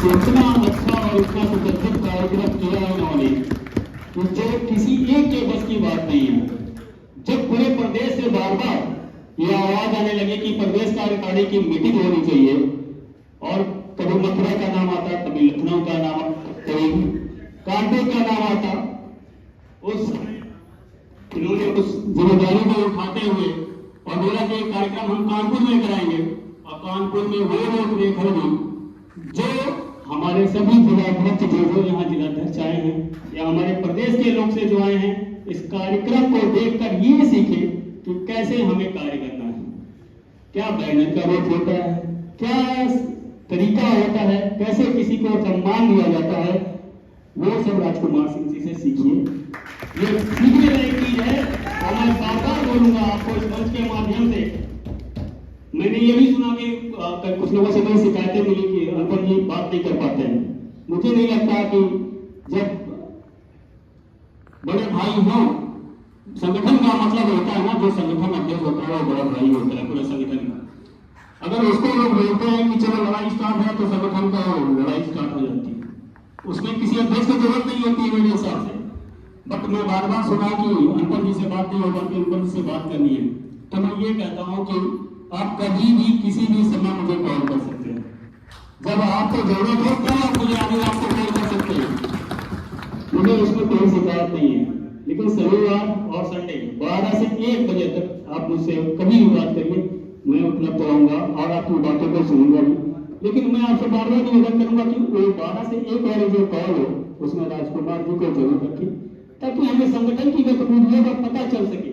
इतना अच्छा और इतना सुसज्जित कार्यक्रम किया उन्होंने कि जो किसी एक के बस की बात नहीं है। जब पूरे प्रदेश से बार बार यह आवाज आने लगी कि प्रदेश कार्यकारिणी की मीटिंग होनी चाहिए, और कभी मथुरा का नाम आता, कभी लखनऊ का नाम, कभी कानपुर का नाम आता, इन्होंने उस जिम्मेदारी को उठाते हुए और बोला कि कार्यक्रम हम कानपुर में कराएंगे, और कानपुर में वो रूपरेखा दी जो हमारे सभी जिलाध्यक्ष जो यहाँ जिलाध्यक्ष आए हैं या हमारे प्रदेश के लोग से जो आए हैं, इस कार्यक्रम को देखकर ये सीखे कि कैसे हमें कार्य करना है, क्या बैनर का रूप होता है, क्या तरीका होता है, कैसे किसी को सम्मान दिया जाता है, वो सब राजकुमार सिंह जी से सीखिए। ये सीखने लायक चीज है। और मैं बार बार बोलूंगा आपको इस मंच के माध्यम से, मैंने ये भी सुना कि कुछ लोगों से कई शिकायतें मिली कि अनुपम जी बात नहीं कर पाते हैं। मुझे नहीं लगता कि जब बड़े भाई हों, संगठन का मतलब होता है ना, जो संगठन अध्यक्ष होता है वो बड़ा भाई होता है पूरे संगठन का। अगर उसको लोग बोलते हैं कि चलो लड़ाई स्टार्ट है, तो संगठन का लड़ाई स्टार्ट हो जाती है। उसमें किसी अध्यक्ष की जरूरत नहीं होती है मेरे हिसाब से। बट मैं बार बार सुना कि अनुपम जी से बात नहीं होगा, अनुपम जी से बात करनी है, तो मैं ये कहता हूँ कि आप कभी भी किसी भी समय मुझे कॉल कर सकते हैं। जब आपको जरूरत हो तब आप मुझे आगे आपको कॉल कर सकते हैं, मुझे उसमें कोई शिकायत नहीं है। लेकिन शनिवार और संडे 12 से 1 बजे तक आप मुझसे कभी भी बात करिए, मैं उपलब्ध रहूंगा और आपकी बातों को सुनूंगा भी। लेकिन मैं आपसे बार बार निवेदन करूंगा कि वो 12 से 1 वाले जो कॉल हो उसमें राजकुमार जी को जरूर रखें, ताकि हमें संगठन की गतिविधियों का पता चल सके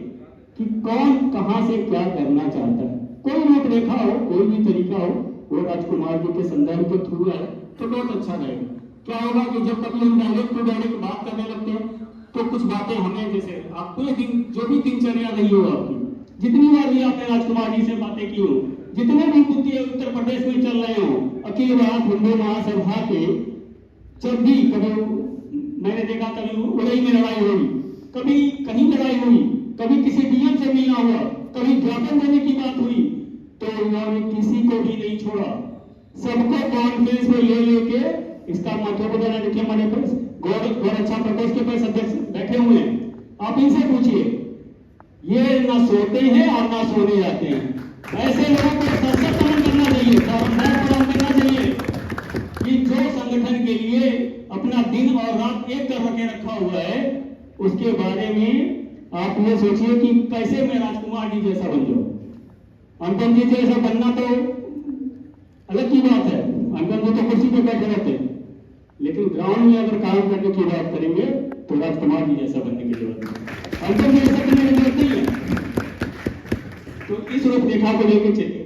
कि कौन कहां से क्या करना चाहता है। कोई रूपरेखा हो, कोई भी तरीका हो, वो राजकुमार जी के संदर्भ के थ्रू है तो बहुत अच्छा रहेगा। क्या होगा कि जब कभी हम डायरेक्ट टू डायरेक्ट बात करने लगते हैं तो कुछ बातें हमें, जैसे आप पूरे दिन जो भी दिनचर्या रही हो आपकी, जितनी बार भी आपने राजकुमार जी से बातें की हो, जितने भी मुद्दे उत्तर प्रदेश में चल रहे हो, अखिल भारत हिंदू महासभा के जब भी कभी मैंने देखा, कभी उड़ई में लड़ाई हुई, कभी कहीं लड़ाई हुई, कभी किसी डीएम से मिलना हुआ, कभी ज्ञापन देने की बात हुई, तो उन्होंने किसी को भी नहीं छोड़ा, सबको कॉन्फ्रेंस में ले लेके इसका मतलब वगैरह देखिए, हमारे पास गौर अच्छा प्रदेश के पास अध्यक्ष बैठे हुए हैं, आप इनसे पूछिए, ये ना सोते हैं और ना सोने जाते हैं। ऐसे लोगों को सशक्त करना चाहिए, करना चाहिए कि जो संगठन के लिए अपना दिन और रात एक कर के रखा हुआ है, उसके बारे में आप ये सोचिए कि कैसे मैं राजकुमार जी जैसा बन जाऊं। अनुपम जी जैसा बनना तो अलग की बात है, अनुपम जी तो कुर्सी पे बैठे रहते हैं, लेकिन ग्राउंड में अगर काम करने की बात करेंगे तो राजकुमार जी जैसा बनने की जरूरत है, अनुपम जी जैसा बनने की जरूरत नहीं है। तो इस रूपरेखा को लेकर चलिए।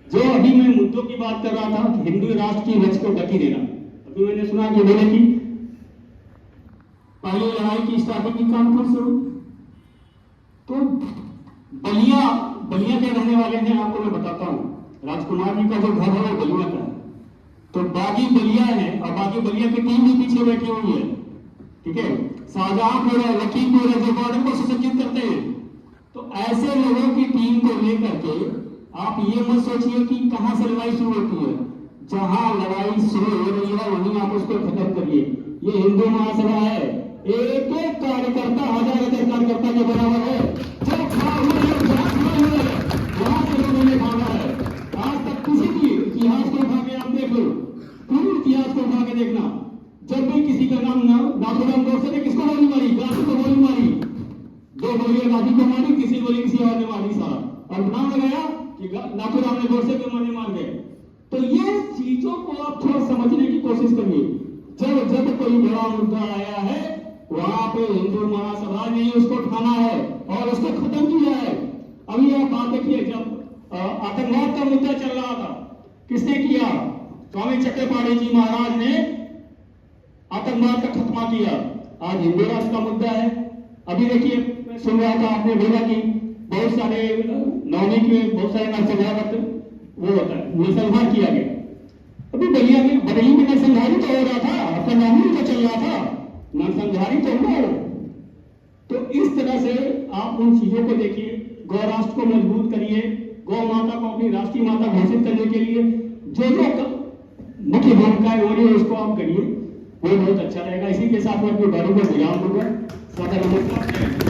जो अभी मैं मुद्दों की बात कर रहा था, हिंदू राष्ट्र की रच को गति देना, अभी मैंने सुना कि बोले कि पहले लड़ाई की स्टार्टिंग की कानपुर से हुई, तो बलिया के रहने वाले हैं, आपको मैं बताता हूँ, राजकुमार जी का जो घर है वो बलिया का है, तो बागी बलिया है और बागी बलिया की टीम भी पीछे बैठी हुई है, ठीक है। शाहजहांपुर है, लखीमपुर है, जो बॉर्डर को सुसज्जित करते हैं। तो ऐसे लोगों की टीम को लेकर के आप ये मत सोचिए कि कहां से लड़ाई शुरू होती है, जहां लड़ाई शुरू हो रही है वहीं आप उसको खत्म करिए। ये हिंदू महासभा है, एक एक कार्यकर्ता हजार कार्यकर्ता के बराबर है, जो खड़ा हुआ है वहां से लोगों ने भागा है। आज तक किसी भी इतिहास को उठा के आप देख लो, पूरे इतिहास को उठा के देखना, जब भी किसी का नाम नाथुराम गोडसे ने किसको गोली मारी, गांधी को गोली मारी, 2 गोलियां गांधी को मारी, तीसरी गोली किसी और ने मारी सारा, और नाम लगाया कि नाथुराम ने गोडसे को मार गए। तो ये चीजों को आप थोड़ा समझने की कोशिश करिए। जब कोई बड़ा मुद्दा आया है, वहां पे हिंदू महासभा ने उसको उठाना है और उसको खत्म किया है। अभी आप बात देखिए, जब आतंकवाद का मुद्दा चल रहा था, किसने किया? स्वामी चक्रपाणी जी महाराज ने आतंकवाद का खत्मा किया। आज हिंदू राष्ट्र का मुद्दा है। अभी देखिए, सुन रहा था, आपने बोला कि बहुत सारे नवमी में बहुत सारे नरसंहार वो होता है, नरसंहार किया गया। अभी बलिया में बरेली में नरसंहार तो हो रहा था, आपका नवमी तो चल रहा था, नरसंहार तो हुआ। तो इस तरह से आप उन चीजों को देखिए, गौ राष्ट्र को मजबूत करिए, गौ माता को अपनी राष्ट्रीय माता घोषित करने के लिए जो मुख्य भूमिकाएं हो रही है उसको आप करिए, वो बहुत अच्छा रहेगा। इसी के साथ मैं अपनी बारी को विराम दूंगा।